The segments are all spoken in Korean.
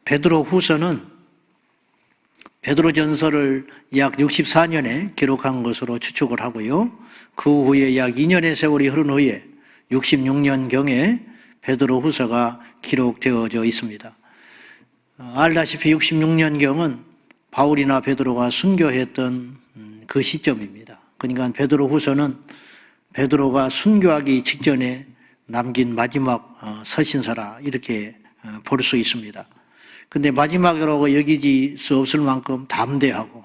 베드로 후서는 베드로전서를 약 64년에 기록한 것으로 추측을 하고요. 그 후에 약 2년의 세월이 흐른 후에 66년경에 베드로 후서가 기록되어져 있습니다. 알다시피 66년경은 바울이나 베드로가 순교했던 그 시점입니다. 그러니까 베드로 후서는 베드로가 순교하기 직전에 남긴 마지막 서신서라 이렇게 볼 수 있습니다. 근데 마지막이라고 여기지 수 없을 만큼 담대하고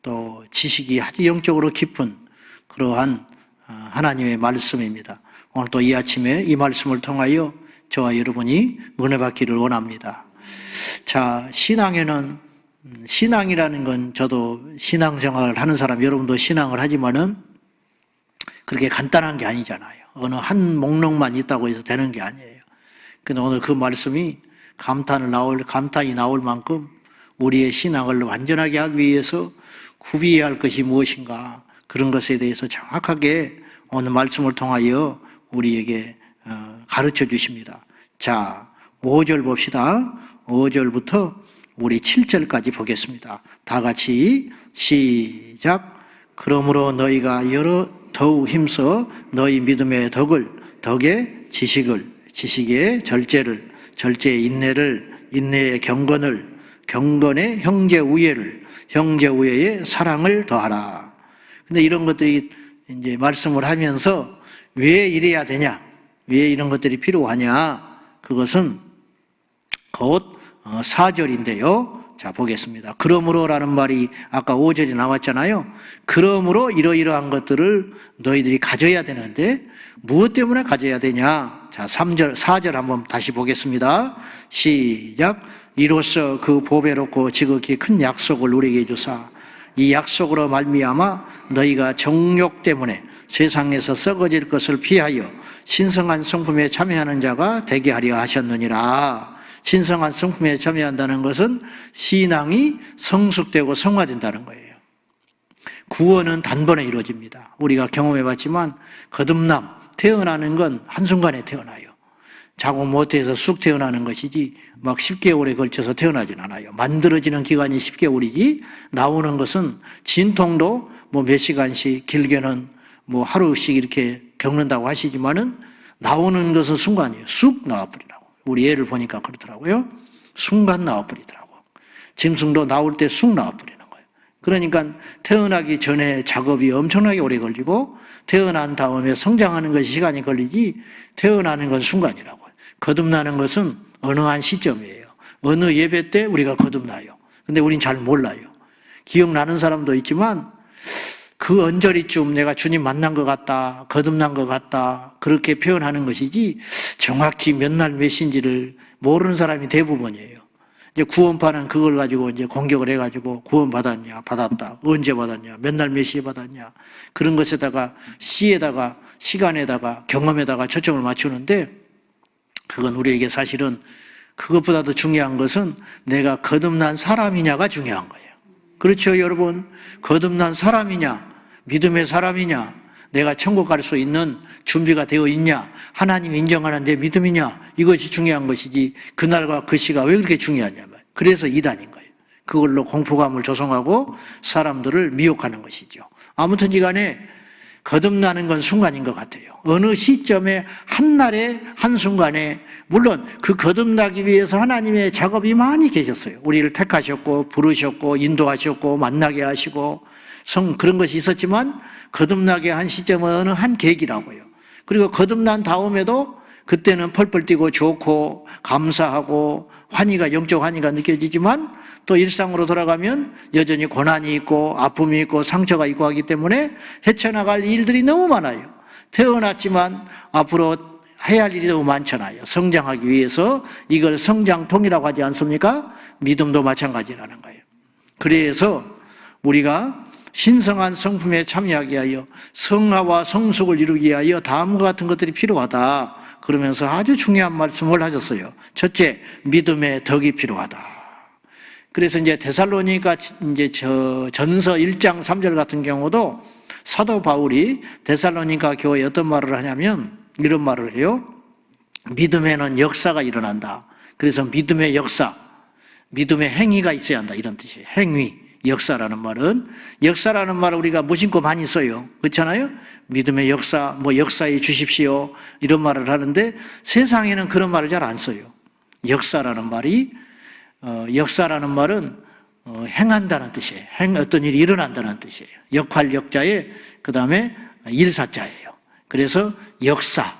또 지식이 아주 영적으로 깊은 그러한 하나님의 말씀입니다. 오늘 또 이 아침에 이 말씀을 통하여 저와 여러분이 은혜 받기를 원합니다. 자, 신앙이라는 건 저도 신앙생활을 하는 사람, 여러분도 신앙을 하지만은 그렇게 간단한 게 아니잖아요. 어느 한 목록만 있다고 해서 되는 게 아니에요. 근데 오늘 그 말씀이 감탄이 나올 만큼 우리의 신앙을 완전하게 하기 위해서 구비해야 할 것이 무엇인가, 그런 것에 대해서 정확하게 오늘 말씀을 통하여 우리에게 가르쳐 주십니다. 자, 5절 봅시다. 5절부터 우리 7절까지 보겠습니다. 다 같이 시작. 그러므로 너희가 더욱 힘써 너희 믿음의 덕의 지식의 절제를, 절제의 인내를, 인내의 경건의 형제 우애의 사랑을 더하라. 근데 이런 것들이 이제 말씀을 하면서 왜 이래야 되냐? 왜 이런 것들이 필요하냐? 그것은 곧 4절인데요. 자, 보겠습니다. 그러므로라는 말이 아까 5절이 나왔잖아요. 그러므로 이러이러한 것들을 너희들이 가져야 되는데 무엇 때문에 가져야 되냐? 자, 4절 한번 다시 보겠습니다. 시작. 이로써 그 보배롭고 지극히 큰 약속을 우리에게 주사 이 약속으로 말미암아 너희가 정욕 때문에 세상에서 썩어질 것을 피하여 신성한 성품에 참여하는 자가 되게 하려 하셨느니라. 신성한 성품에 참여한다는 것은 신앙이 성숙되고 성화된다는 거예요. 구원은 단번에 이루어집니다. 우리가 경험해 봤지만 태어나는 건 한순간에 태어나요. 자고 못해서 쑥 태어나는 것이지 막 10개월에 걸쳐서 태어나진 않아요. 만들어지는 기간이 10개월이지 나오는 것은 진통도 뭐 몇 시간씩, 길게는 뭐 하루씩 이렇게 겪는다고 하시지만은 나오는 것은 순간이에요. 쑥 나와버리라고. 우리 애를 보니까 그렇더라고요. 순간 나와버리더라고. 짐승도 나올 때 쑥 나와버리는 거예요. 그러니까 태어나기 전에 작업이 엄청나게 오래 걸리고 태어난 다음에 성장하는 것이 시간이 걸리지 태어나는 건 순간이라고요. 거듭나는 것은 어느 한 시점이에요. 어느 예배 때 우리가 거듭나요. 근데 우린 잘 몰라요. 기억나는 사람도 있지만 그 언저리쯤 내가 주님 만난 것 같다, 거듭난 것 같다, 그렇게 표현하는 것이지 정확히 몇 날 몇인지를 모르는 사람이 대부분이에요. 이제 구원파는 그걸 가지고 이제 공격을 해가지고 구원 받았냐, 받았다, 언제 받았냐, 몇 날 몇 시에 받았냐, 그런 것에다가 시에다가 시간에다가 경험에다가 초점을 맞추는데 그건 우리에게 사실은 그것보다도 중요한 것은 내가 거듭난 사람이냐가 중요한 거예요. 그렇죠, 여러분? 거듭난 사람이냐, 믿음의 사람이냐, 내가 천국 갈 수 있는 준비가 되어 있냐, 하나님 인정하는 내 믿음이냐, 이것이 중요한 것이지 그날과 그 시가 왜 그렇게 중요하냐면 그래서 이단인 거예요. 그걸로 공포감을 조성하고 사람들을 미혹하는 것이죠. 아무튼 간에 거듭나는 건 순간인 것 같아요. 어느 시점에 한날에 한순간에, 물론 그 거듭나기 위해서 하나님의 작업이 많이 계셨어요. 우리를 택하셨고 부르셨고 인도하셨고 만나게 하시고 그런 것이 있었지만 거듭나게 한 시점은 어느 한 계기라고요. 그리고 거듭난 다음에도 그때는 펄펄 뛰고 좋고 감사하고 영적 환희가 느껴지지만 또 일상으로 돌아가면 여전히 고난이 있고 아픔이 있고 상처가 있고 하기 때문에 헤쳐나갈 일들이 너무 많아요. 태어났지만 앞으로 해야 할 일이 너무 많잖아요. 성장하기 위해서 이걸 성장통이라고 하지 않습니까? 믿음도 마찬가지라는 거예요. 그래서 우리가 신성한 성품에 참여하기 위하여 성화와 성숙을 이루기 위하여 다음과 같은 것들이 필요하다. 그러면서 아주 중요한 말씀을 하셨어요. 첫째, 믿음의 덕이 필요하다. 그래서 이제 데살로니가 이제 전서 1장 3절 같은 경우도 사도 바울이 데살로니가 교회에 어떤 말을 하냐면 이런 말을 해요. 믿음에는 역사가 일어난다. 그래서 믿음의 역사, 믿음의 행위가 있어야 한다 이런 뜻이에요. 행위, 역사라는 말은 우리가 무심코 많이 써요. 그렇잖아요? 믿음의 역사, 역사해 주십시오 이런 말을 하는데 세상에는 그런 말을 잘 안 써요. 역사라는 말은 행한다는 뜻이에요. 어떤 일이 일어난다는 뜻이에요. 역할 역자에 그 다음에 일사자예요. 그래서 역사,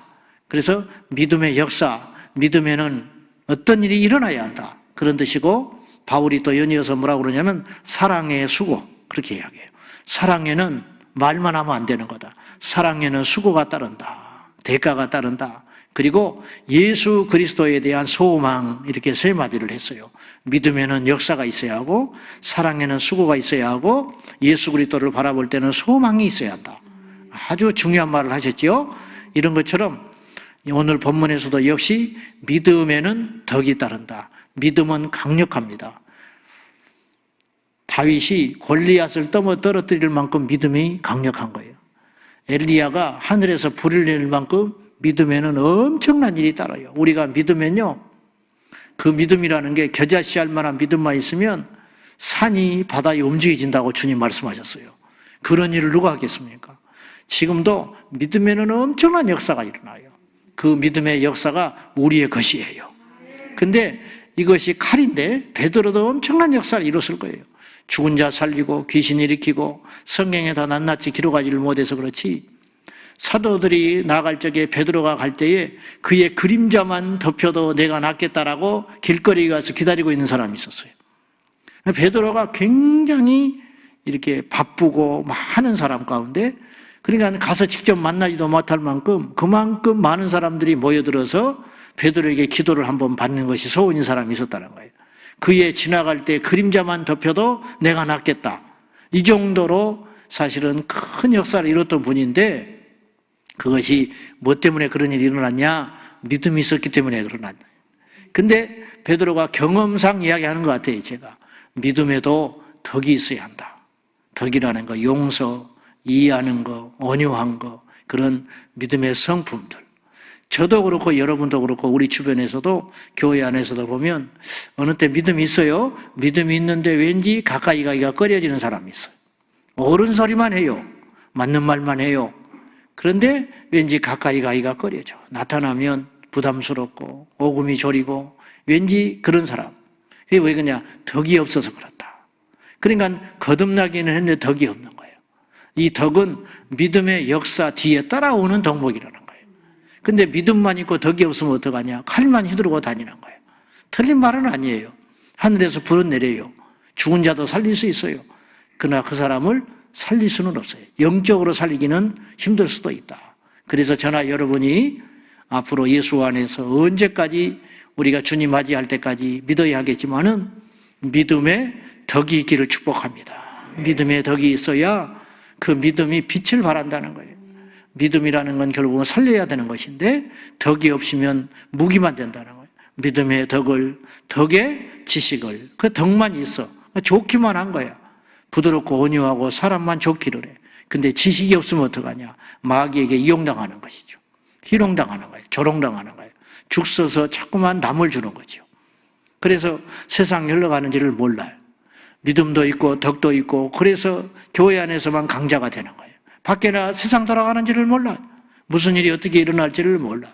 그래서 믿음의 역사, 믿음에는 어떤 일이 일어나야 한다 그런 뜻이고, 바울이 또 연이어서 뭐라고 그러냐면 사랑의 수고 그렇게 이야기해요. 사랑에는 말만 하면 안 되는 거다. 사랑에는 수고가 따른다. 대가가 따른다. 그리고 예수 그리스도에 대한 소망, 이렇게 세 마디를 했어요. 믿음에는 역사가 있어야 하고, 사랑에는 수고가 있어야 하고, 예수 그리스도를 바라볼 때는 소망이 있어야 한다. 아주 중요한 말을 하셨죠. 이런 것처럼 오늘 본문에서도 역시 믿음에는 덕이 따른다. 믿음은 강력합니다. 다윗이 골리앗을 떨어뜨릴 만큼 믿음이 강력한 거예요. 엘리야가 하늘에서 불을 낼 만큼 믿음에는 엄청난 일이 따라요. 우리가 믿으면요, 그 믿음이라는 게 겨자씨알 만한 믿음만 있으면 산이 바다에 움직여진다고 주님 말씀하셨어요. 그런 일을 누가 하겠습니까? 지금도 믿음에는 엄청난 역사가 일어나요. 그 믿음의 역사가 우리의 것이에요. 근데 이것이 칼인데 베드로도 엄청난 역사를 이뤘을 거예요. 죽은 자 살리고 귀신 일으키고, 성경에 다 낱낱이 기록하지를 못해서 그렇지, 사도들이 나갈 적에 베드로가 갈 때에 그의 그림자만 덮여도 내가 낫겠다라고 길거리에 가서 기다리고 있는 사람이 있었어요. 베드로가 굉장히 이렇게 바쁘고 많은 사람 가운데, 그러니까 가서 직접 만나지도 못할 만큼 그만큼 많은 사람들이 모여들어서 베드로에게 기도를 한번 받는 것이 소원인 사람이 있었다는 거예요. 그의 지나갈 때 그림자만 덮여도 내가 낫겠다. 이 정도로 사실은 큰 역사를 이뤘던 분인데, 그것이 뭐 때문에 그런 일이 일어났냐? 믿음이 있었기 때문에 일어났다. 근데 베드로가 경험상 이야기하는 것 같아요. 제가 믿음에도 덕이 있어야 한다. 덕이라는 거, 용서, 이해하는 거, 온유한 거, 그런 믿음의 성품들. 저도 그렇고 여러분도 그렇고 우리 주변에서도 교회 안에서도 보면 어느 때 믿음이 있어요. 믿음이 있는데 왠지 가까이 가기가 꺼려지는 사람이 있어요. 옳은 소리만 해요. 맞는 말만 해요. 그런데 왠지 가까이 가기가 꺼려져. 나타나면 부담스럽고 오금이 저리고 왠지 그런 사람. 그게 왜 그러냐? 덕이 없어서 그렇다. 그러니까 거듭나기는 했는데 덕이 없는 거예요. 이 덕은 믿음의 역사 뒤에 따라오는 덕목이라는 거예요. 근데 믿음만 있고 덕이 없으면 어떡하냐? 칼만 휘두르고 다니는 거예요. 틀린 말은 아니에요. 하늘에서 불은 내려요. 죽은 자도 살릴 수 있어요. 그러나 그 사람을 살릴 수는 없어요. 영적으로 살리기는 힘들 수도 있다. 그래서 저나 여러분이 앞으로 예수 안에서 언제까지 우리가 주님 맞이할 때까지 믿어야 하겠지만은 믿음의 덕이 있기를 축복합니다. 믿음의 덕이 있어야 그 믿음이 빛을 발한다는 거예요. 믿음이라는 건 결국은 살려야 되는 것인데 덕이 없으면 무기만 된다는 거예요. 믿음의 덕의 지식을, 그 덕만 있어. 좋기만 한 거야. 부드럽고 온유하고 사람만 좋기를 해. 근데 지식이 없으면 어떡하냐? 마귀에게 이용당하는 것이죠. 희롱당하는 거예요. 조롱당하는 거예요. 죽 써서 자꾸만 남을 주는 거죠. 그래서 세상 흘러가는지를 몰라요. 믿음도 있고 덕도 있고, 그래서 교회 안에서만 강자가 되는 거예요. 밖에 나 세상 돌아가는지를 몰라. 무슨 일이 어떻게 일어날지를 몰라.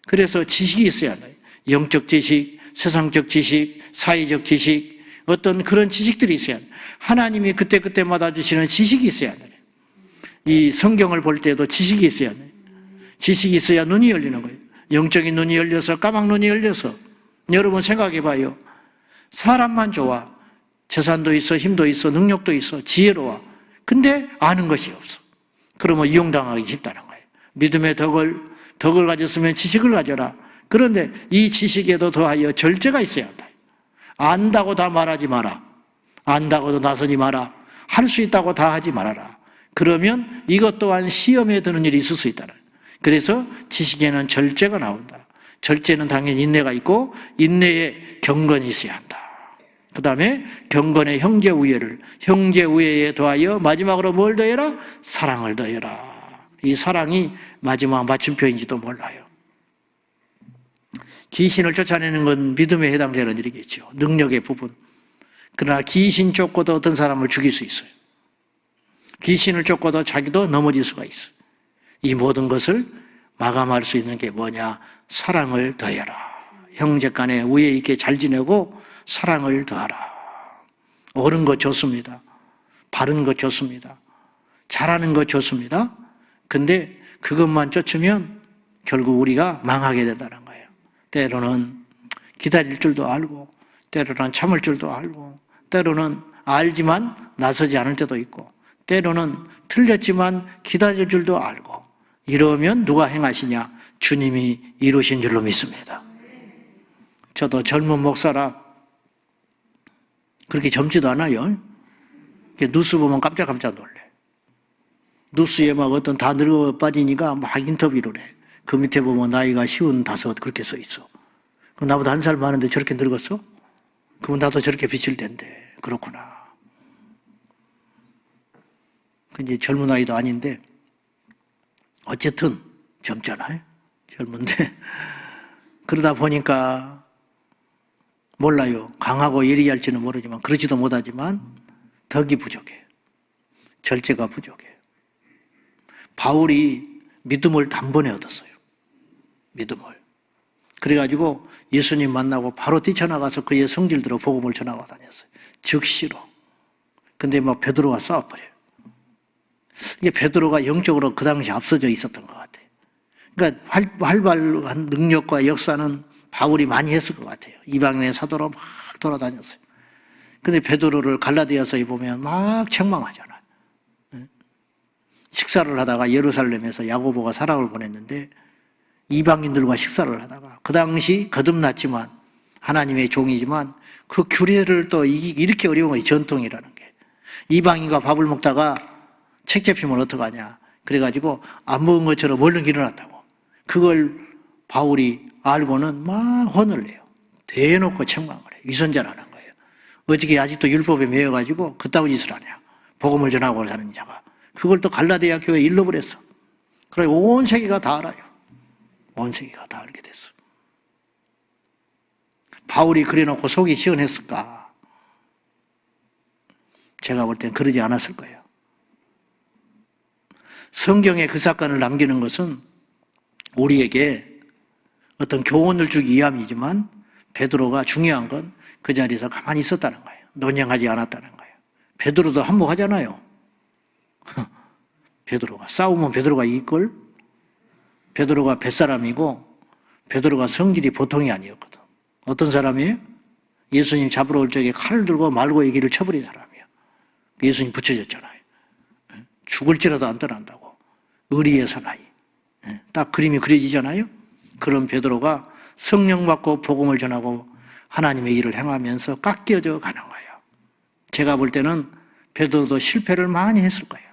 그래서 지식이 있어야 돼요. 영적 지식, 세상적 지식, 사회적 지식, 어떤 그런 지식들이 있어야 돼요. 하나님이 그때그때마다 주시는 지식이 있어야 돼요. 이 성경을 볼 때도 지식이 있어야 돼요. 지식이 있어야 눈이 열리는 거예요. 영적인 눈이 열려서, 까막 눈이 열려서. 여러분 생각해 봐요. 사람만 좋아. 재산도 있어, 힘도 있어, 능력도 있어, 지혜로워. 근데 아는 것이 없어. 그러면 이용당하기 쉽다는 거예요. 믿음의 덕을 가졌으면 지식을 가져라. 그런데 이 지식에도 더하여 절제가 있어야 한다. 안다고 다 말하지 마라. 안다고도 나서지 마라. 할 수 있다고 다 하지 말아라. 그러면 이것 또한 시험에 드는 일이 있을 수 있다. 그래서 지식에는 절제가 나온다. 절제는 당연히 인내가 있고, 인내에 경건이 있어야 한다. 그 다음에 경건의 형제우애에 더하여 마지막으로 뭘 더해라? 사랑을 더해라. 이 사랑이 마지막 맞춤표인지도 몰라요. 귀신을 쫓아내는 건 믿음에 해당되는 일이겠죠. 능력의 부분. 그러나 귀신 쫓고도 어떤 사람을 죽일 수 있어요. 귀신을 쫓고도 자기도 넘어질 수가 있어요. 이 모든 것을 마감할 수 있는 게 뭐냐? 사랑을 더해라. 형제 간에 우애 있게 잘 지내고 사랑을 더하라. 옳은 것 좋습니다. 바른 것 좋습니다. 잘하는 것 좋습니다. 근데 그것만 쫓으면 결국 우리가 망하게 된다는 거예요. 때로는 기다릴 줄도 알고, 때로는 참을 줄도 알고, 때로는 알지만 나서지 않을 때도 있고, 때로는 틀렸지만 기다릴 줄도 알고, 이러면 누가 행하시냐? 주님이 이루신 줄로 믿습니다. 저도 젊은 목사라 그렇게 젊지도 않아요. 뉴스 보면 깜짝깜짝 놀래. 뉴스에 막 어떤 다 늙어 빠지니까 막 인터뷰를 해. 그 밑에 보면 나이가 55 그렇게 써 있어. 나보다 한 살 많은데 저렇게 늙었어? 그러면 나도 저렇게 비칠 텐데. 그렇구나. 이제 젊은 아이도 아닌데 어쨌든 젊잖아요. 젊은데 그러다 보니까 몰라요. 강하고 예리할지는 모르지만 그러지도 못하지만 덕이 부족해. 절제가 부족해. 바울이 믿음을 단번에 얻었어요. 믿음을. 그래가지고 예수님 만나고 바로 뛰쳐나가서 그의 성질대로 복음을 전하고 다녔어요. 즉시로. 근데 막 베드로가 싸워버려요. 이게 베드로가 영적으로 그 당시 앞서져 있었던 것 같아요. 그러니까 활발한 능력과 역사는 바울이 많이 했을 것 같아요. 이방인의 사도로 막 돌아다녔어요. 근데 베드로를 갈라디아서에 보면 막 책망하잖아요. 식사를 하다가 예루살렘에서 야고보가 사랑을 보냈는데 이방인들과 식사를 하다가 그 당시 거듭났지만 하나님의 종이지만 그 규례를 또 이렇게 어려운 거예요. 전통이라는 게. 이방인과 밥을 먹다가 책 잡히면 어떡하냐. 그래가지고 안 먹은 것처럼 얼른 일어났다고. 그걸 바울이 알고는 막 혼을 내요. 대놓고 책망을 해요. 위선자라는 거예요. 어저께 아직도 율법에 매여가지고 그따위 짓을 하냐. 복음을 전하고 사는 자가. 그걸 또 갈라디아 교회에 일러버렸어. 그래 온 세계가 다 알아요. 온 세계가 다 알게 됐어. 바울이 그래놓고 속이 시원했을까? 제가 볼 땐 그러지 않았을 거예요. 성경에 그 사건을 남기는 것은 우리에게 어떤 교훈을 주기 위함이지만 베드로가 중요한 건 그 자리에서 가만히 있었다는 거예요. 논영하지 않았다는 거예요. 베드로도 한몫하잖아요. 베드로가 싸우면 베드로가 이길걸? 베드로가 뱃사람이고 베드로가 성질이 보통이 아니었거든. 어떤 사람이에요? 예수님 잡으러 올 적에 칼을 들고 말고 이 길을 쳐버린 사람이야. 예수님 붙여졌잖아요. 죽을지라도 안 떠난다고. 의리의 사나이. 딱 그림이 그려지잖아요. 그런 베드로가 성령 받고 복음을 전하고 하나님의 일을 행하면서 깎여져 가는 거예요. 제가 볼 때는 베드로도 실패를 많이 했을 거예요.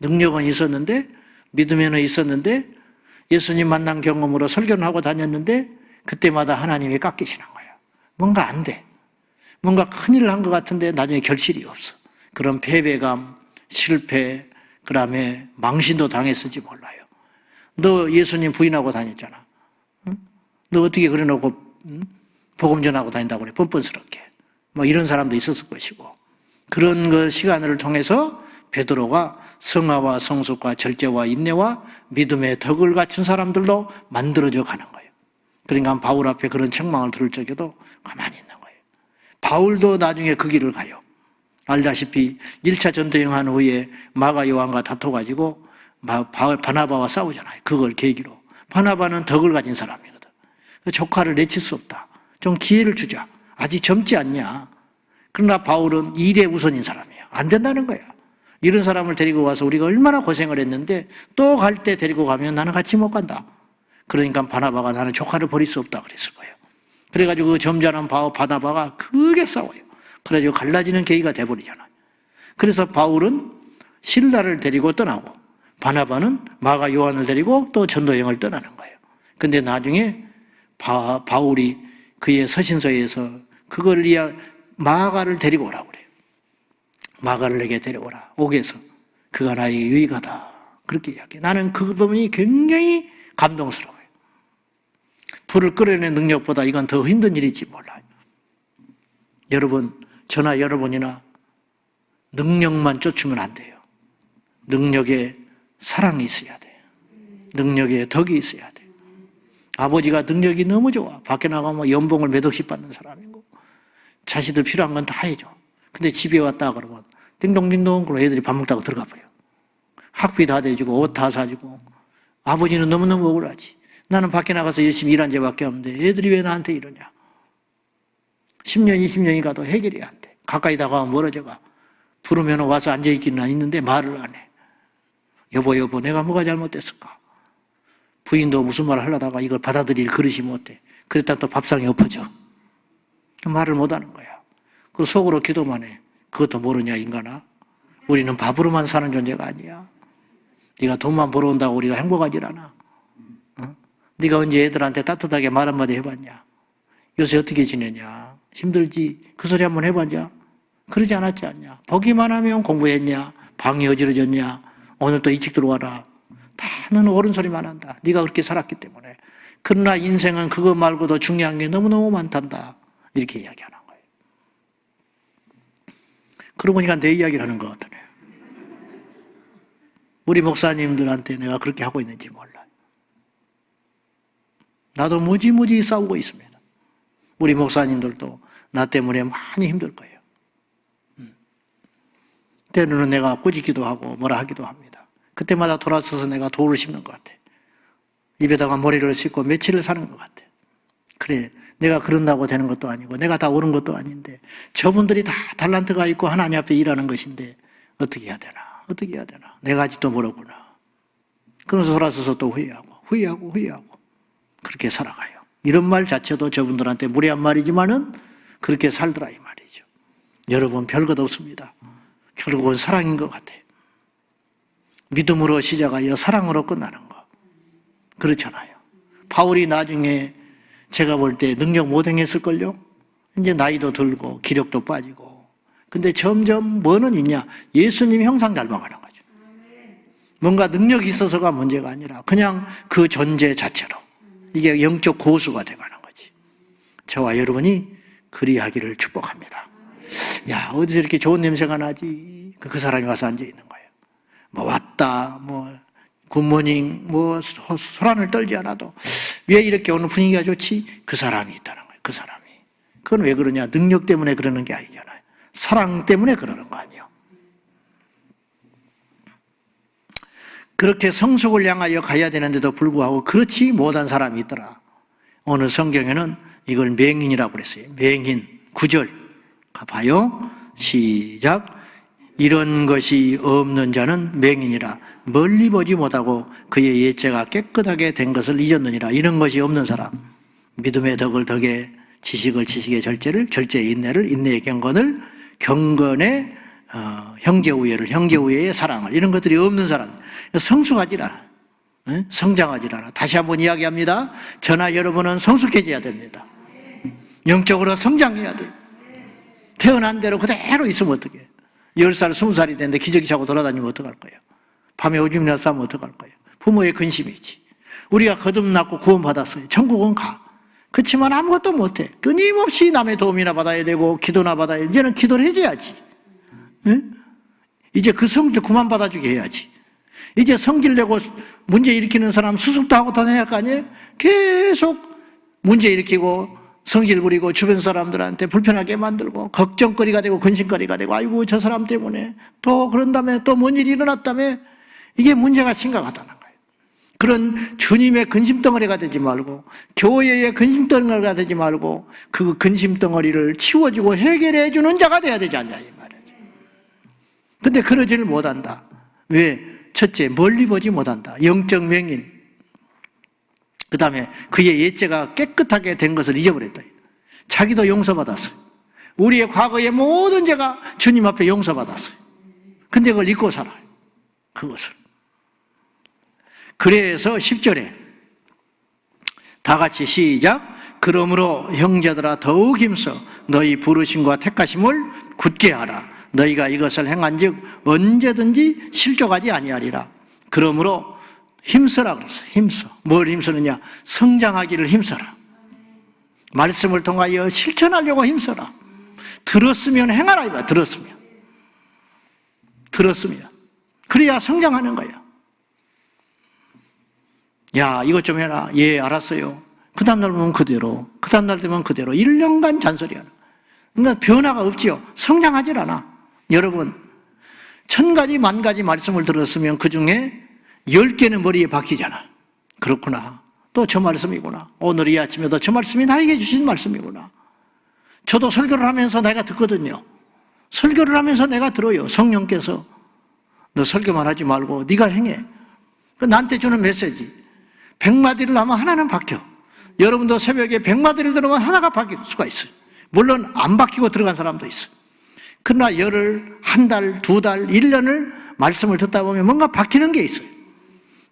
능력은 있었는데 믿음에는 있었는데 예수님 만난 경험으로 설교는 하고 다녔는데 그때마다 하나님이 깎이시는 거예요. 뭔가 안 돼. 뭔가 큰일을 한 것 같은데 나중에 결실이 없어. 그런 패배감, 실패, 그 다음에 망신도 당했을지 몰라요. 너 예수님 부인하고 다녔잖아. 응? 너 어떻게 그래 놓고 복음 전하고 다닌다고 그래. 뻔뻔스럽게. 뭐 이런 사람도 있었을 것이고. 그런 그 시간을 통해서 베드로가 성화와 성숙과 절제와 인내와 믿음의 덕을 갖춘 사람들로 만들어져 가는 거예요. 그러니까 바울 앞에 그런 책망을 들을 적에도 가만히 있는 거예요. 바울도 나중에 그 길을 가요. 알다시피 1차 전도 여행한 후에 마가 요한과 다퉈가지고 바나바와 싸우잖아요. 그걸 계기로. 바나바는 덕을 가진 사람이거든. 조카를 내칠 수 없다. 좀 기회를 주자. 아직 젊지 않냐. 그러나 바울은 일에 우선인 사람이에요. 안 된다는 거야. 이런 사람을 데리고 와서 우리가 얼마나 고생을 했는데 또 갈 때 데리고 가면 나는 같이 못 간다. 그러니까 바나바가 나는 조카를 버릴 수 없다 그랬을 거예요. 그래가지고 그 점잖은 바나바가 크게 싸워요. 그래가지고 갈라지는 계기가 돼버리잖아요. 그래서 바울은 실라를 데리고 떠나고 바나바는 마가 요한을 데리고 또 전도여행을 떠나는 거예요. 근데 나중에 바울이 그의 서신서에서 그걸 마가를 데리고 오라고 그래요. 마가를 내게 데려오라. 옥에서 그가 나에게 유익하다. 그렇게 이야기해요. 나는 그 부분이 굉장히 감동스러워요. 불을 끌어내는 능력보다 이건 더 힘든 일일지 몰라요. 여러분, 저나 여러분이나 능력만 쫓으면 안 돼요. 능력에 사랑이 있어야 돼요. 능력에 덕이 있어야 돼요. 아버지가 능력이 너무 좋아. 밖에 나가면 연봉을 몇 억씩 받는 사람이고 자식들 필요한 건 다 해줘. 근데 집에 왔다 그러면 띵동띵동 그러고 애들이 밥 먹다가 들어가 버려. 학비 다 대주고 옷 다 사주고. 아버지는 너무너무 억울하지. 나는 밖에 나가서 열심히 일한 죄밖에 없는데 애들이 왜 나한테 이러냐. 10년 20년이 가도 해결이 안 돼. 가까이 다가가면 멀어져가. 부르면 와서 앉아있기는 있는데 말을 안 해. 여보 내가 뭐가 잘못됐을까. 부인도 무슨 말을 하려다가 이걸 받아들일 그릇이 못해. 그랬다 또 밥상에 엎어져. 말을 못하는 거야. 그 속으로 기도만 해. 그것도 모르냐 인간아. 우리는 밥으로만 사는 존재가 아니야. 네가 돈만 벌어온다고 우리가 행복하질 않아. 어? 네가 언제 애들한테 따뜻하게 말 한마디 해봤냐. 요새 어떻게 지내냐. 힘들지. 그 소리 한번 해봤냐. 그러지 않았지 않냐. 보기만 하면 공부했냐. 방이 어지러졌냐. 오늘 또 일찍 들어와라. 다 너는 옳은 소리만 한다. 네가 그렇게 살았기 때문에. 그러나 인생은 그거 말고도 중요한 게 너무너무 많단다. 이렇게 이야기하는 거예요. 그러고 보니까 내 이야기를 하는 것 같으네. 우리 목사님들한테 내가 그렇게 하고 있는지 몰라요. 나도 무지무지 싸우고 있습니다. 우리 목사님들도 나 때문에 많이 힘들 거예요. 때로는 내가 꾸짖기도 하고 뭐라 하기도 합니다. 그때마다 돌아서서 내가 돌을 씹는 것 같아. 입에다가 머리를 씹고 며칠을 사는 것 같아. 그래, 내가 그런다고 되는 것도 아니고 내가 다 옳은 것도 아닌데 저분들이 다 달란트가 있고 하나님 앞에 일하는 것인데 어떻게 해야 되나. 어떻게 해야 되나. 내가 아직도 모르구나. 그러면서 돌아서서 또 후회하고 그렇게 살아가요. 이런 말 자체도 저분들한테 무례한 말이지만은 그렇게 살더라 이 말이죠. 여러분 별것 없습니다. 결국은 사랑인 것 같아요. 믿음으로 시작하여 사랑으로 끝나는 거. 그렇잖아요. 바울이 나중에 제가 볼 때 능력 못 행했을걸요? 이제 나이도 들고 기력도 빠지고. 근데 점점 뭐는 있냐? 예수님 형상 닮아가는 거죠. 뭔가 능력이 있어서가 문제가 아니라 그냥 그 존재 자체로. 이게 영적 고수가 돼가는 거지. 저와 여러분이 그리하기를 축복합니다. 야, 어디서 이렇게 좋은 냄새가 나지? 그 사람이 와서 앉아 있는 거예요. 뭐 왔다, 뭐 굿모닝, 뭐 소란을 떨지 않아도 왜 이렇게 오늘 분위기가 좋지? 그 사람이 있다는 거예요. 그 사람이. 그건 왜 그러냐? 능력 때문에 그러는 게 아니잖아요. 사랑 때문에 그러는 거 아니에요. 그렇게 성숙을 향하여 가야 되는데도 불구하고 그렇지 못한 사람이 있더라. 오늘 성경에는 이걸 맹인이라고 그랬어요. 맹인. 9절 가봐요. 시작. 이런 것이 없는 자는 맹인이라. 멀리 보지 못하고 그의 예체가 깨끗하게 된 것을 잊었느니라. 이런 것이 없는 사람. 믿음의 덕을 덕에, 지식을 지식의 절제를, 절제의 인내를, 인내의 경건을, 경건의 형제우애를, 형제우애의 사랑을, 이런 것들이 없는 사람. 성숙하지 않아. 성장하지 않아. 다시 한번 이야기합니다. 저나 여러분은 성숙해져야 됩니다. 영적으로 성장해야 돼요. 태어난 대로 그대로 있으면 어떡해. 10살, 20살이 됐는데 기저귀 차고 돌아다니면 어떡할 거예요. 밤에 오줌이나 싸면 어떡할 거예요. 부모의 근심이지. 우리가 거듭났고 구원받았어요. 천국은 가. 그렇지만 아무것도 못해. 끊임없이 남의 도움이나 받아야 되고 기도나 받아야 돼. 이제는 기도를 해줘야지. 응? 이제 그 성질 그만 받아주게 해야지. 이제 성질 내고 문제 일으키는 사람 수습도 하고 다녀야 할 거 아니에요? 계속 문제 일으키고 성질 부리고 주변 사람들한테 불편하게 만들고 걱정거리가 되고 근심거리가 되고 아이고 저 사람 때문에 또 그런 다음에 또 뭔 일이 일어났다며 이게 문제가 심각하다는 거예요. 그런 주님의 근심덩어리가 되지 말고 교회의 근심덩어리가 되지 말고 그 근심덩어리를 치워주고 해결해 주는 자가 돼야 되지 않냐 이 말이죠. 근데 그러지를 못한다. 왜? 첫째, 멀리 보지 못한다. 영적 맹인. 그 다음에 그의 예체가 깨끗하게 된 것을 잊어버렸다. 자기도 용서받았어요. 우리의 과거의 모든 죄가 주님 앞에 용서받았어요. 근데 그걸 잊고 살아요. 그것을. 그래서 10절에 다 같이 시작. 그러므로 형제들아 더욱 힘써 너희 부르심과 택하심을 굳게 하라. 너희가 이것을 행한즉 언제든지 실족하지 아니하리라. 그러므로 힘써라 그랬어요. 힘써. 뭘 힘쓰느냐? 성장하기를 힘써라. 말씀을 통하여 실천하려고 힘써라. 들었으면 행하라 이거야. 들었으면. 그래야 성장하는 거야. 야, 이것 좀 해라. 예, 알았어요. 그 다음날 보면 그대로, 그 다음날 되면 그대로 1년간 잔소리하는. 그러니까 변화가 없지요. 성장하질 않아. 여러분, 1000가지 만가지 말씀을 들었으면 그 중에 10개는 머리에 박히잖아. 그렇구나. 또 저 말씀이구나. 오늘 이 아침에도 저 말씀이 나에게 주신 말씀이구나. 저도 설교를 하면서 내가 듣거든요. 설교를 하면서 내가 들어요. 성령께서 너 설교만 하지 말고 네가 행해. 나한테 주는 메시지. 100마디를 하면 하나는 박혀. 여러분도 새벽에 100마디를 들으면 하나가 박힐 수가 있어요. 물론 안 박히고 들어간 사람도 있어요. 그러나 열흘, 한 달, 2달, 1년을 말씀을 듣다 보면 뭔가 박히는 게 있어요.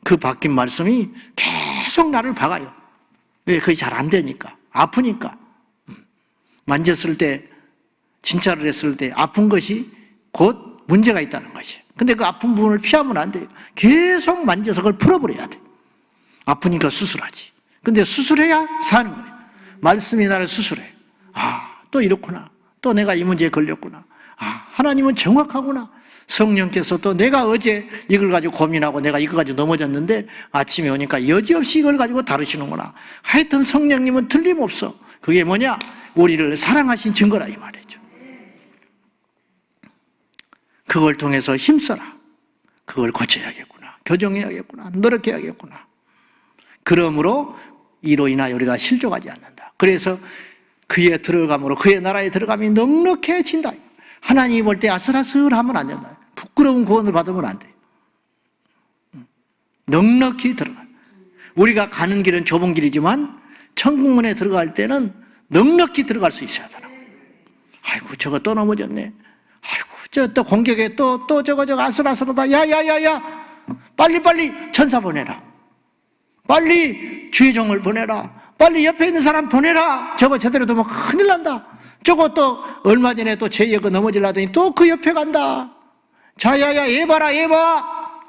그 박힌 말씀이 계속 나를 박아요. 왜? 그게 잘 안 되니까. 아프니까. 만졌을 때, 진찰을 했을 때 아픈 것이 곧 문제가 있다는 것이에요. 근데 그 아픈 부분을 피하면 안 돼요. 계속 만져서 그걸 풀어버려야 돼. 아프니까 수술하지. 근데 수술해야 사는 거예요. 말씀이 나를 수술해. 아, 또 이렇구나. 또 내가 이 문제에 걸렸구나. 아, 하나님은 정확하구나. 성령께서 또 내가 어제 이걸 가지고 고민하고 내가 이거 가지고 넘어졌는데 아침에 오니까 여지없이 이걸 가지고 다루시는구나. 하여튼 성령님은 틀림없어. 그게 뭐냐? 우리를 사랑하신 증거라 이 말이죠. 그걸 통해서 힘써라. 그걸 고쳐야겠구나. 교정해야겠구나. 노력해야겠구나. 그러므로 이로 인하여 우리가 실족하지 않는다. 그래서 그에 들어감으로 그의 나라에 들어감이 넉넉해진다. 하나님이 볼 때 아슬아슬하면 안 된다. 부끄러운 구원을 받으면 안 돼. 넉넉히 들어가. 우리가 가는 길은 좁은 길이지만 천국문에 들어갈 때는 넉넉히 들어갈 수 있어야 되나. 아이고 저거 또 넘어졌네. 아이고 저 또 공격에 또 저거 아슬아슬하다. 야야야야 빨리 천사 보내라. 빨리 주의 종을 보내라. 빨리 옆에 있는 사람 보내라. 저거 제대로 두면 큰일 난다. 저거 또 얼마 전에 또 제 얘가 넘어지려더니 또 그 옆에 간다. 자야야 얘 봐라 얘 봐.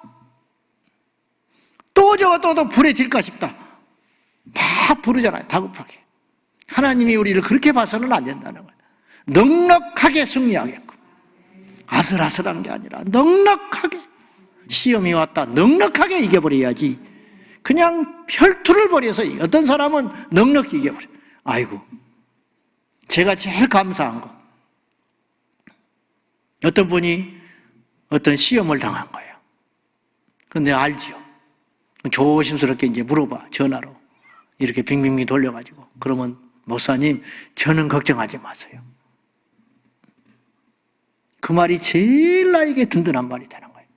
또 저거 또 불에 딜까 싶다. 막 부르잖아요. 다급하게. 하나님이 우리를 그렇게 봐서는 안 된다는 거예요. 넉넉하게 승리하게끔. 아슬아슬한 게 아니라 넉넉하게. 시험이 왔다. 넉넉하게 이겨버려야지. 그냥 혈투를 벌여서 어떤 사람은 넉넉히 이겨버려. 아이고. 제가 제일 감사한 거. 어떤 분이 어떤 시험을 당한 거예요. 근데 알지요. 조심스럽게 이제 물어봐. 전화로. 이렇게 빙빙빙 돌려가지고. 그러면 목사님, 저는 걱정하지 마세요. 그 말이 제일 나에게 든든한 말이 되는 거예요.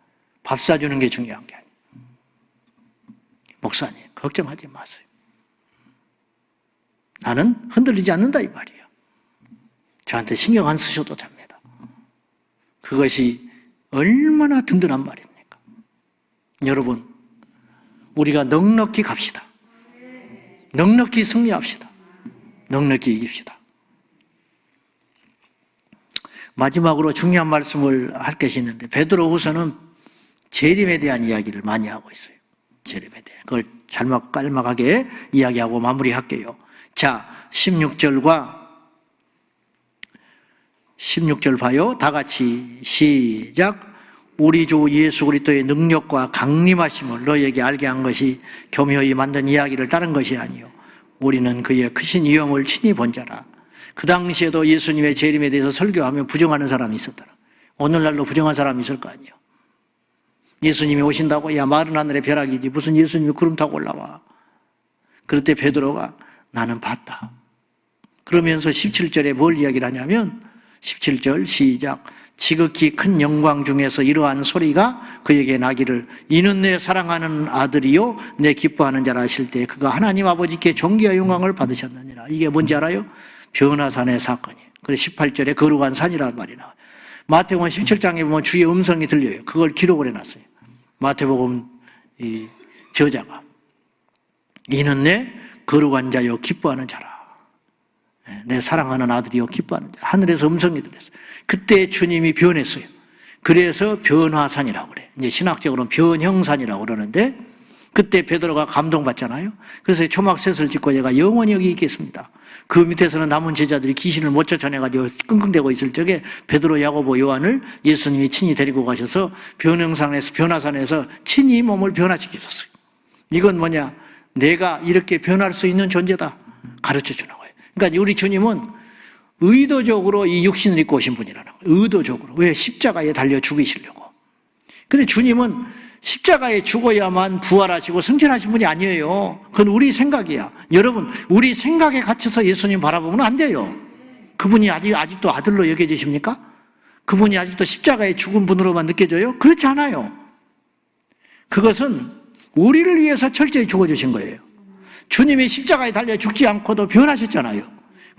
밥 사주는 게 중요한 게 아니에요. 목사님, 걱정하지 마세요. 나는 흔들리지 않는다 이 말이에요. 저한테 신경 안 쓰셔도 됩니다. 그것이 얼마나 든든한 말입니까? 여러분, 우리가 넉넉히 갑시다. 넉넉히 승리합시다. 넉넉히 이깁시다. 마지막으로 중요한 말씀을 할 것이 있는데 베드로후서는 재림에 대한 이야기를 많이 하고 있어요. 재림에 대해. 그걸 짤막하게 이야기하고 마무리할게요. 자, 16절 봐요. 다 같이 시작. 우리 주 예수 그리스도의 능력과 강림하심을 너희에게 알게 한 것이 교묘히 만든 이야기를 따른 것이 아니요 우리는 그의 크신 위엄을 친히 본 자라. 그 당시에도 예수님의 재림에 대해서 설교하며 부정하는 사람이 있었더라. 오늘날도 부정한 사람이 있을 거 아니에요. 예수님이 오신다고? 야, 마른 하늘의 벼락이지 무슨 예수님이 구름 타고 올라와. 그럴 때 베드로가 나는 봤다. 그러면서 17절에 뭘 이야기를 하냐면 17절 시작. 지극히 큰 영광 중에서 이러한 소리가 그에게 나기를 이는 내 사랑하는 아들이요 내 기뻐하는 자라 하실 때 그가 하나님 아버지께 존귀와 영광을 받으셨느니라. 이게 뭔지 알아요? 변화산의 사건이에요. 그래서 18절에 거룩한 산이라는 말이 나와요. 마태복음 17장에 보면 주의 음성이 들려요. 그걸 기록을 해놨어요. 마태복음 이 저자가 이는 내 거룩한 자요 기뻐하는 자라. 내 사랑하는 아들이요 기뻐하는 자. 하늘에서 음성이 들렸어요. 그때 주님이 변했어요. 그래서 변화산이라고 그래. 이제 신학적으로는 변형산이라고 그러는데 그때 베드로가 감동받잖아요. 그래서 초막셋을 짓고 얘가 영원히 여기 있겠습니다. 그 밑에서는 남은 제자들이 귀신을 못 쫓아내가지고 끙끙대고 있을 적에 베드로, 야고보, 요한을 예수님이 친히 데리고 가셔서 변화산에서 친히 몸을 변화시키셨어요. 이건 뭐냐? 내가 이렇게 변할 수 있는 존재다 가르쳐 주는 거예요. 그러니까 우리 주님은 의도적으로 이 육신을 입고 오신 분이라는 거예요. 의도적으로. 왜? 십자가에 달려 죽이시려고. 근데 주님은 십자가에 죽어야만 부활하시고 승천하신 분이 아니에요. 그건 우리 생각이야. 여러분, 우리 생각에 갇혀서 예수님 바라보면 안 돼요. 그분이 아직도 아들로 여겨지십니까? 그분이 아직도 십자가에 죽은 분으로만 느껴져요? 그렇지 않아요. 그것은 우리를 위해서 철저히 죽어주신 거예요. 주님이 십자가에 달려 죽지 않고도 변하셨잖아요.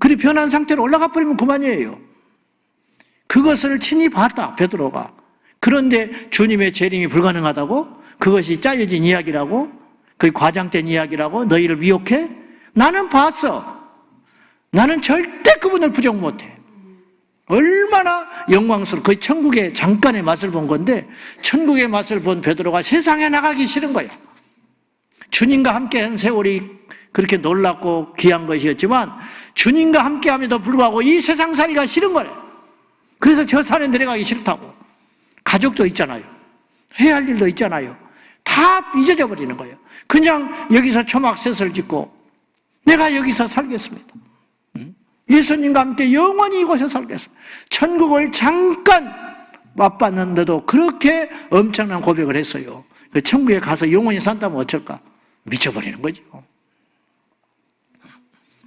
그리 변한 상태로 올라가 버리면 그만이에요. 그것을 친히 봤다, 베드로가. 그런데 주님의 재림이 불가능하다고? 그것이 짜여진 이야기라고? 그게 과장된 이야기라고? 너희를 미혹해? 나는 봤어. 나는 절대 그분을 부정 못해. 얼마나 영광스러워. 거의 천국의 잠깐의 맛을 본 건데 천국의 맛을 본 베드로가 세상에 나가기 싫은 거야. 주님과 함께한 세월이 그렇게 놀랍고 귀한 것이었지만 주님과 함께함에도 불구하고 이 세상살이가 싫은 거래. 그래서 저 산에 내려가기 싫다고. 가족도 있잖아요. 해야 할 일도 있잖아요. 다 잊어져 버리는 거예요. 그냥 여기서 초막셋을 짓고 내가 여기서 살겠습니다. 예수님과 함께 영원히 이곳에 살겠습니다. 천국을 잠깐 맛봤는데도 그렇게 엄청난 고백을 했어요. 그 천국에 가서 영원히 산다면 어쩔까? 미쳐버리는 거죠.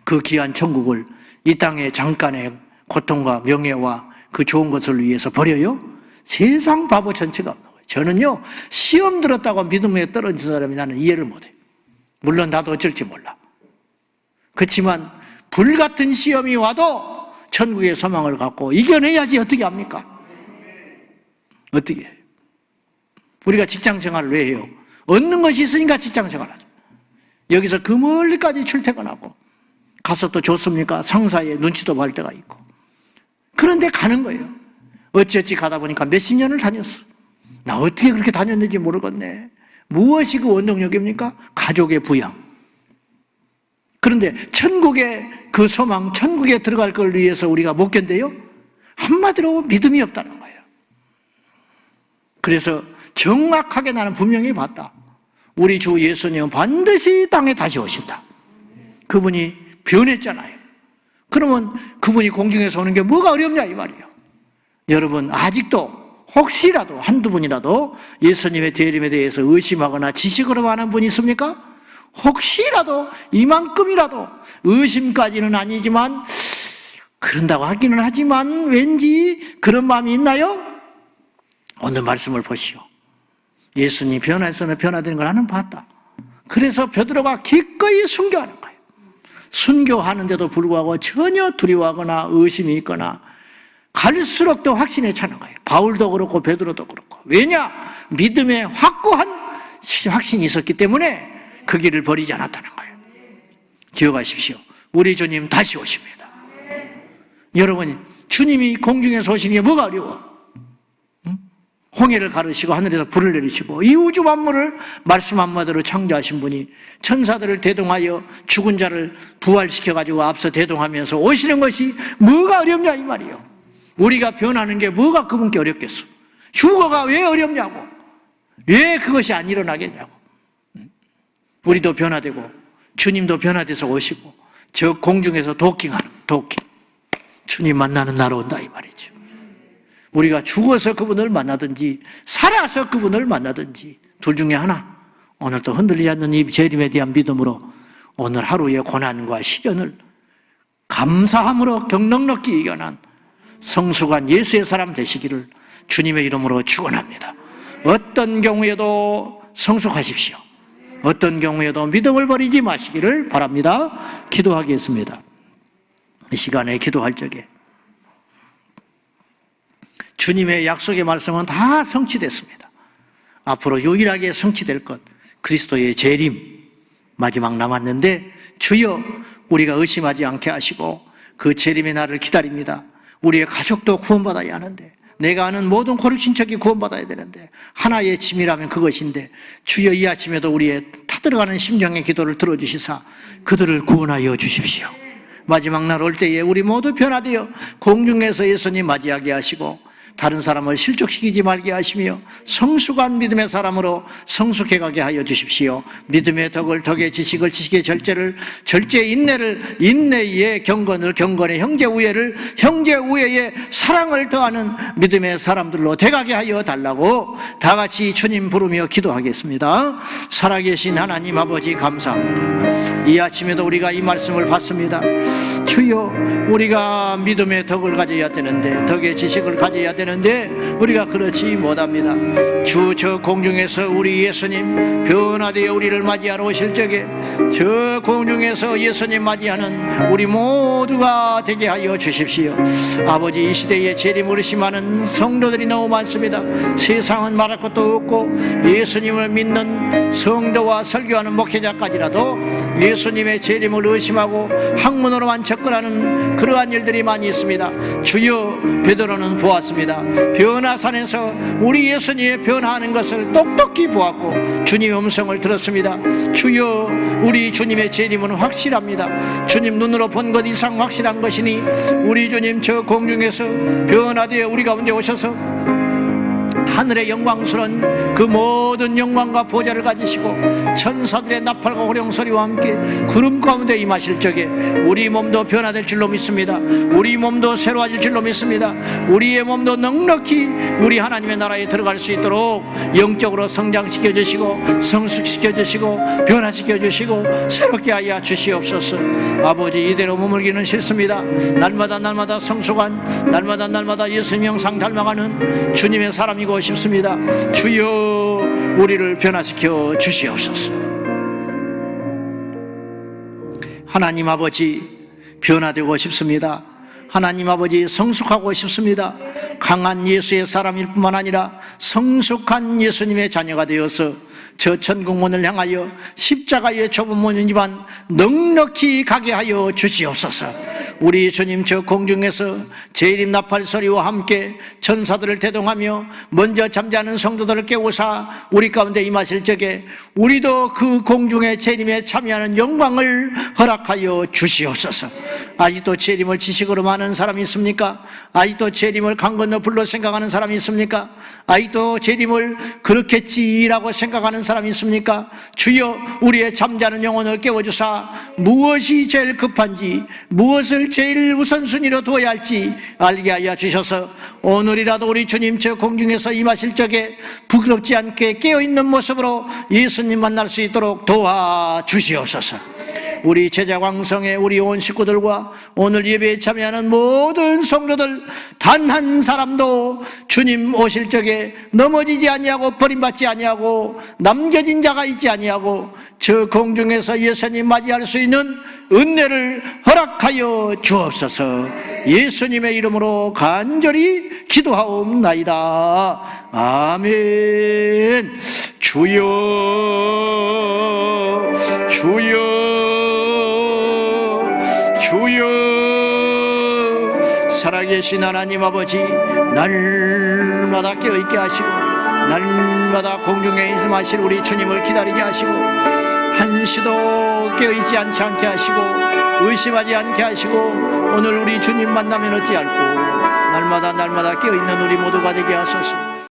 그 귀한 천국을 이 땅의 잠깐의 고통과 명예와 그 좋은 것을 위해서 버려요? 세상 바보 전체가 없는 거예요. 저는요, 시험 들었다고 믿음에 떨어진 사람이 나는 이해를 못해요. 물론 나도 어쩔지 몰라. 그렇지만 불같은 시험이 와도 천국의 소망을 갖고 이겨내야지 어떻게 합니까? 어떻게 해요? 우리가 직장생활을 왜 해요? 얻는 것이 있으니까 직장생활을 하죠. 여기서 그 멀리까지 출퇴근하고 가서 또 좋습니까? 상사의 눈치도 볼 때가 있고. 그런데 가는 거예요. 어찌어찌 가다 보니까 몇십 년을 다녔어. 나 어떻게 그렇게 다녔는지 모르겠네. 무엇이 그 원동력입니까? 가족의 부양. 그런데 천국의 그 소망, 천국에 들어갈 걸 위해서 우리가 못 견뎌요? 한마디로 믿음이 없다는 거예요. 그래서 정확하게 나는 분명히 봤다. 우리 주 예수님은 반드시 땅에 다시 오신다. 그분이 변했잖아요. 그러면 그분이 공중에서 오는 게 뭐가 어렵냐 이 말이에요. 여러분, 아직도 혹시라도 한두 분이라도 예수님의 재림에 대해서 의심하거나 지식으로 하는 분이 있습니까? 혹시라도 이만큼이라도 의심까지는 아니지만 그런다고 하기는 하지만 왠지 그런 마음이 있나요? 오늘 말씀을 보시오. 예수님이 변화에서는 변화되는 걸 나는 봤다. 그래서 베드로가 기꺼이 순교하는 거예요. 순교하는데도 불구하고 전혀 두려워하거나 의심이 있거나 갈수록 더 확신에 차는 거예요. 바울도 그렇고 베드로도 그렇고. 왜냐? 믿음에 확고한 확신이 있었기 때문에 그 길을 버리지 않았다는 거예요. 기억하십시오. 우리 주님 다시 오십니다. 여러분, 주님이 공중에서 오시는 게 뭐가 어려워? 홍해를 가르시고 하늘에서 불을 내리시고 이 우주 만물을 말씀 한마디로 창조하신 분이 천사들을 대동하여 죽은 자를 부활시켜가지고 앞서 대동하면서 오시는 것이 뭐가 어렵냐 이 말이에요. 우리가 변하는 게 뭐가 그분께 어렵겠어? 휴거가 왜 어렵냐고. 왜 그것이 안 일어나겠냐고. 우리도 변화되고 주님도 변화돼서 오시고 저 공중에서 도킹하는 도킹. 주님 만나는 날 온다 이 말이죠. 우리가 죽어서 그분을 만나든지 살아서 그분을 만나든지 둘 중에 하나. 오늘도 흔들리지 않는 이 재림에 대한 믿음으로 오늘 하루의 고난과 시련을 감사함으로 경넉넉히 이겨난 성숙한 예수의 사람 되시기를 주님의 이름으로 축원합니다. 어떤 경우에도 성숙하십시오. 어떤 경우에도 믿음을 버리지 마시기를 바랍니다. 기도하겠습니다. 이 시간에 기도할 적에 주님의 약속의 말씀은 다 성취됐습니다. 앞으로 유일하게 성취될 것, 그리스도의 재림 마지막 남았는데 주여 우리가 의심하지 않게 하시고 그 재림의 날을 기다립니다. 우리의 가족도 구원받아야 하는데 내가 아는 모든 고를 친척이 구원받아야 되는데 하나의 짐이라면 그것인데 주여 이 아침에도 우리의 타들어가는 심령의 기도를 들어주시사 그들을 구원하여 주십시오. 마지막 날 올 때에 우리 모두 변화되어 공중에서 예수님 맞이하게 하시고 다른 사람을 실족시키지 말게 하시며 성숙한 믿음의 사람으로 성숙해가게 하여 주십시오. 믿음의 덕을 덕의 지식을 지식의 절제를 절제의 인내를 인내의 경건을 경건의 형제 우애를 형제 우애의 사랑을 더하는 믿음의 사람들로 돼가게 하여 달라고 다 같이 주님 부르며 기도하겠습니다. 살아계신 하나님 아버지 감사합니다. 이 아침에도 우리가 이 말씀을 받습니다. 주여 우리가 믿음의 덕을 가져야 되는데 덕의 지식을 가져야 되는데 우리가 그렇지 못합니다. 주 저 공중에서 우리 예수님 변화되어 우리를 맞이하러 오실 적에 저 공중에서 예수님 맞이하는 우리 모두가 되게 하여 주십시오. 아버지 이 시대에 재림 의심하는 성도들이 너무 많습니다. 세상은 말할 것도 없고 예수님을 믿는 성도와 설교하는 목회자까지라도 예수님의 재림을 의심하고 학문으로만 접근하는 그러한 일들이 많이 있습니다. 주여 베드로는 보았습니다. 변화산에서 우리 예수님의 변화하는 것을 똑똑히 보았고 주님의 음성을 들었습니다. 주여 우리 주님의 재림은 확실합니다. 주님 눈으로 본 것 이상 확실한 것이니 우리 주님 저 공중에서 변화되어 우리 가운데 오셔서 하늘의 영광스러운 그 모든 영광과 보좌를 가지시고 천사들의 나팔과 호령소리와 함께 구름 가운데 임하실 적에 우리 몸도 변화될 줄로 믿습니다. 우리 몸도 새로워질 줄로 믿습니다. 우리의 몸도 넉넉히 우리 하나님의 나라에 들어갈 수 있도록 영적으로 성장시켜 주시고 성숙시켜 주시고 변화시켜 주시고 새롭게 하여 주시옵소서. 아버지 이대로 머물기는 싫습니다. 날마다 성숙한 날마다 예수님 형상 닮아가는 주님의 사람이고 싶습니다. 주여 우리를 변화시켜 주시옵소서. 하나님 아버지 변화되고 싶습니다. 하나님 아버지 성숙하고 싶습니다. 강한 예수의 사람일 뿐만 아니라 성숙한 예수님의 자녀가 되어서 저 천국문을 향하여 십자가의 좁은 문을 입안 넉넉히 가게 하여 주시옵소서. 우리 주님 저 공중에서 재림 나팔 소리와 함께 천사들을 대동하며 먼저 잠자는 성도들을 깨우사 우리 가운데 임하실 적에 우리도 그 공중의 재림에 참여하는 영광을 허락하여 주시옵소서. 아직도 재림을 지식으로 많은 사람이 있습니까? 아직도 재림을 강 건너 불로 생각하는 사람이 있습니까? 아직도 재림을 그렇겠지라고 생각하는 사람이 있습니까? 주여 우리의 잠자는 영혼을 깨워주사 무엇이 제일 급한지 무엇을 제일 우선순위로 두어야 할지 알게 하여 주셔서 오늘이라도 우리 주님 저 공중에서 임하실 적에 부끄럽지 않게 깨어있는 모습으로 예수님 만날 수 있도록 도와주시옵소서. 우리 제자광성의 우리 온 식구들과 오늘 예배에 참여하는 모든 성도들 단 한 사람도 주님 오실 적에 넘어지지 아니하고 버림받지 아니하고 남겨진 자가 있지 아니하고 저 공중에서 예수님 맞이할 수 있는 은혜를 허락하여 주옵소서. 예수님의 이름으로 간절히 기도하옵나이다. 아멘. 주여 살아계신 하나님 아버지 날마다 깨어있게 하시고 날마다 공중에 임하실 우리 주님을 기다리게 하시고 한시도 깨어있지 않게 하시고 의심하지 않게 하시고 오늘 우리 주님 만나면 어찌할꼬 날마다 깨어있는 우리 모두가 되게 하소서.